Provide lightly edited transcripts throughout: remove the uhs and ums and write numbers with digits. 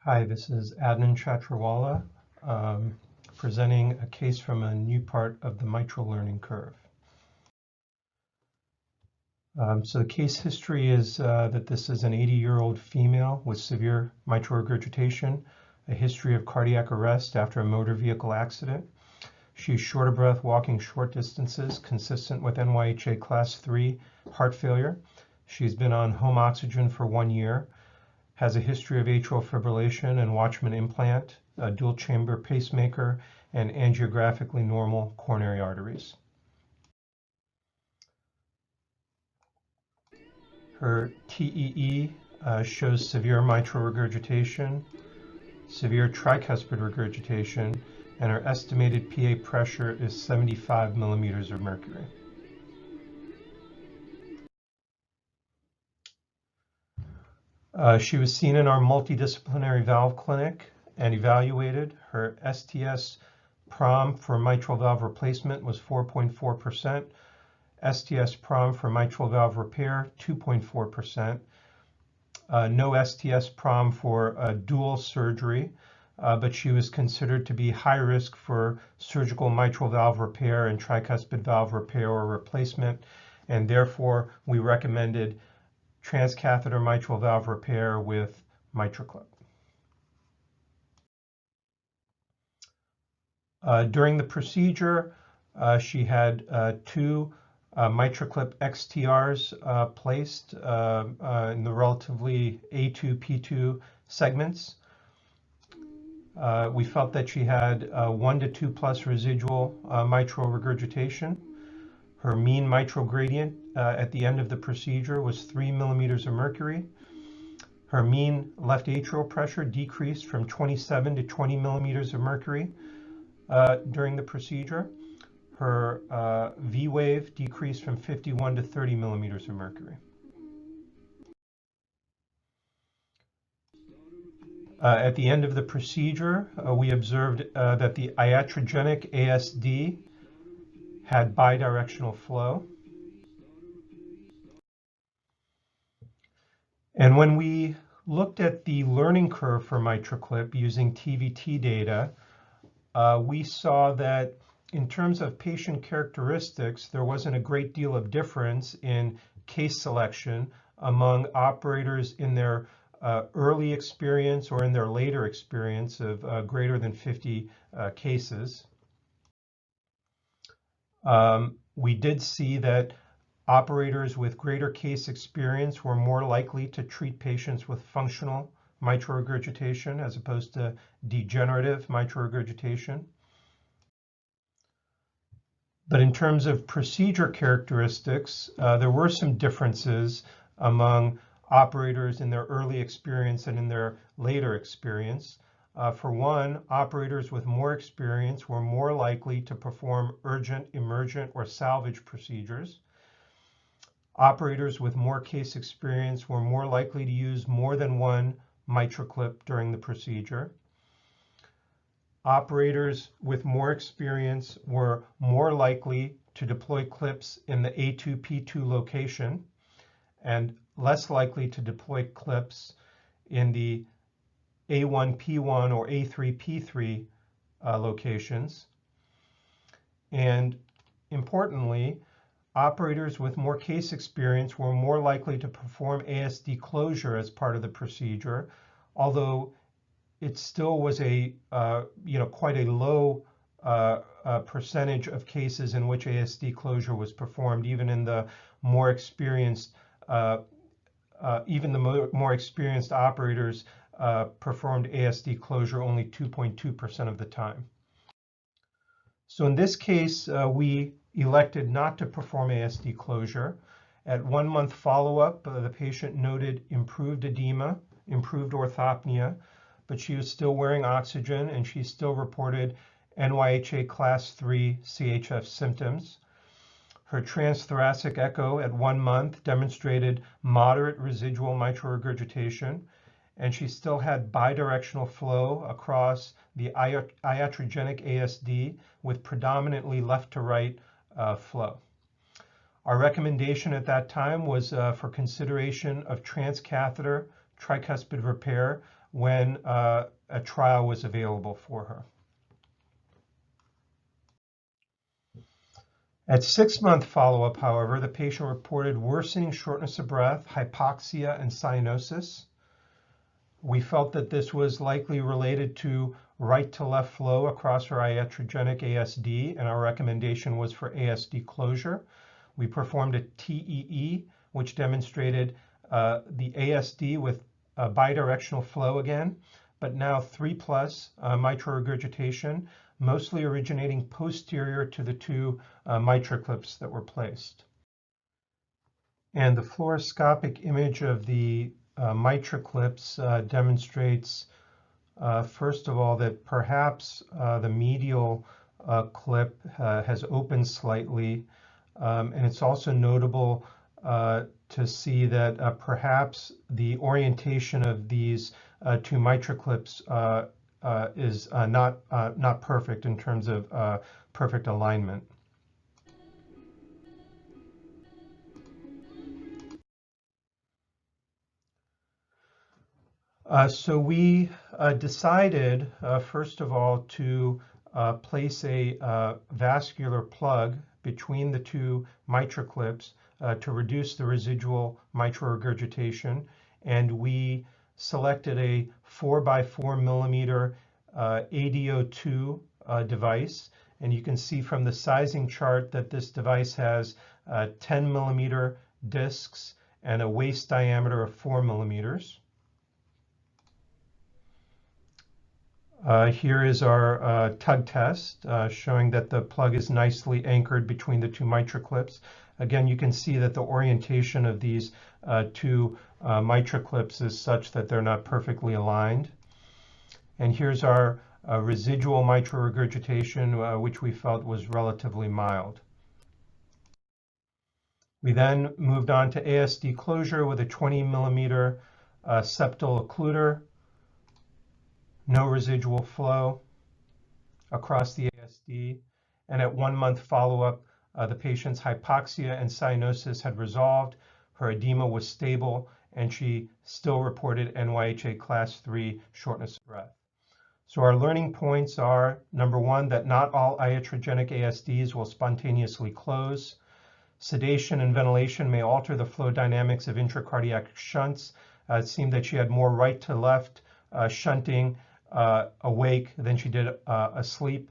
Hi, this is Adnan Chhatriwalla presenting a case from a new part of the mitral learning curve. So the case history is that this is an 80-year-old female with severe mitral regurgitation, a history of cardiac arrest after a motor vehicle accident. She's short of breath, walking short distances, consistent with NYHA Class 3 heart failure. She's been on home oxygen for 1 year, has a history of atrial fibrillation and Watchman implant, a dual chamber pacemaker, and angiographically normal coronary arteries. Her TEE shows severe mitral regurgitation, severe tricuspid regurgitation, and her estimated PA pressure is 75 millimeters of mercury. She was seen in our multidisciplinary valve clinic and evaluated. Her STS prom for mitral valve replacement was 4.4%. STS prom for mitral valve repair, 2.4%. No STS prom for dual surgery, but she was considered to be high risk for surgical mitral valve repair and tricuspid valve repair or replacement, and therefore we recommended transcatheter mitral valve repair with Mitraclip. During the procedure, she had two Mitraclip XTRs placed in the relatively A2, P2 segments. We felt that she had 1 to 2 plus residual mitral regurgitation. Her mean mitral gradient at the end of the procedure was 3 millimeters of mercury. Her mean left atrial pressure decreased from 27 to 20 millimeters of mercury during the procedure. Her V wave decreased from 51 to 30 millimeters of mercury. At the end of the procedure, we observed that the iatrogenic ASD had bidirectional flow. And when we looked at the learning curve for Mitraclip using TVT data, we saw that in terms of patient characteristics, there wasn't a great deal of difference in case selection among operators in their early experience or in their later experience of greater than 50 cases. We did see that operators with greater case experience were more likely to treat patients with functional mitral regurgitation as opposed to degenerative mitral regurgitation. But in terms of procedure characteristics, there were some differences among operators in their early experience and in their later experience. For one, operators with more experience were more likely to perform urgent, emergent, or salvage procedures. Operators with more case experience were more likely to use more than one Mitraclip during the procedure. Operators with more experience were more likely to deploy clips in the A2, P2 location and less likely to deploy clips in the A1, P1 or A3, P3 locations. And importantly, operators with more case experience were more likely to perform ASD closure as part of the procedure, although it still was a quite a low percentage of cases in which ASD closure was performed, even in the more experienced more experienced operators performed ASD closure only 2.2% of the time. So in this case, we elected not to perform ASD closure. At 1 month follow-up, the patient noted improved edema, improved orthopnea, but she was still wearing oxygen and she still reported NYHA Class 3 CHF symptoms. Her transthoracic echo at 1 month demonstrated moderate residual mitral regurgitation, and she still had bidirectional flow across the iatrogenic ASD with predominantly left to right flow. Our recommendation at that time was for consideration of transcatheter tricuspid repair when a trial was available for her. At 6-month follow-up, however, the patient reported worsening shortness of breath, hypoxia, and cyanosis. We felt that this was likely related to right to left flow across her iatrogenic ASD, and our recommendation was for ASD closure. We performed a TEE, which demonstrated the ASD with bidirectional flow again, but now 3+ mitral regurgitation, mostly originating posterior to the two Mitraclips that were placed. And the fluoroscopic image of the Mitraclips demonstrates, first of all, that perhaps the medial clip has opened slightly, and it's also notable to see that perhaps the orientation of these two Mitraclips is not perfect in terms of perfect alignment. So we decided, first of all, to place a vascular plug between the two Mitraclips to reduce the residual mitral regurgitation, and we selected a 4x4 millimeter ADO2 device, and you can see from the sizing chart that this device has 10 millimeter discs and a waist diameter of 4 millimeters. Here is our tug test showing that the plug is nicely anchored between the two Mitraclips. Again, you can see that the orientation of these two Mitraclips is such that they're not perfectly aligned. And here's our residual mitral regurgitation, which we felt was relatively mild. We then moved on to ASD closure with a 20 millimeter septal occluder. No residual flow across the ASD, and at 1 month follow-up, the patient's hypoxia and cyanosis had resolved, her edema was stable, and she still reported NYHA class 3 shortness of breath. So our learning points are, number 1, that not all iatrogenic ASDs will spontaneously close. Sedation and ventilation may alter the flow dynamics of intracardiac shunts. It seemed that she had more right to left shunting awake than she did asleep.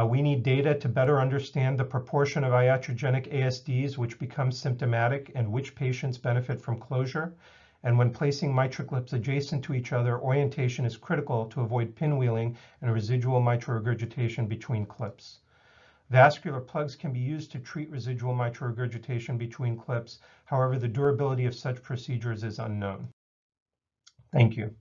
We need data to better understand the proportion of iatrogenic ASDs which become symptomatic and which patients benefit from closure. And when placing Mitraclips adjacent to each other, orientation is critical to avoid pinwheeling and residual mitral regurgitation between clips. Vascular plugs can be used to treat residual mitral regurgitation between clips. However, the durability of such procedures is unknown. Thank you.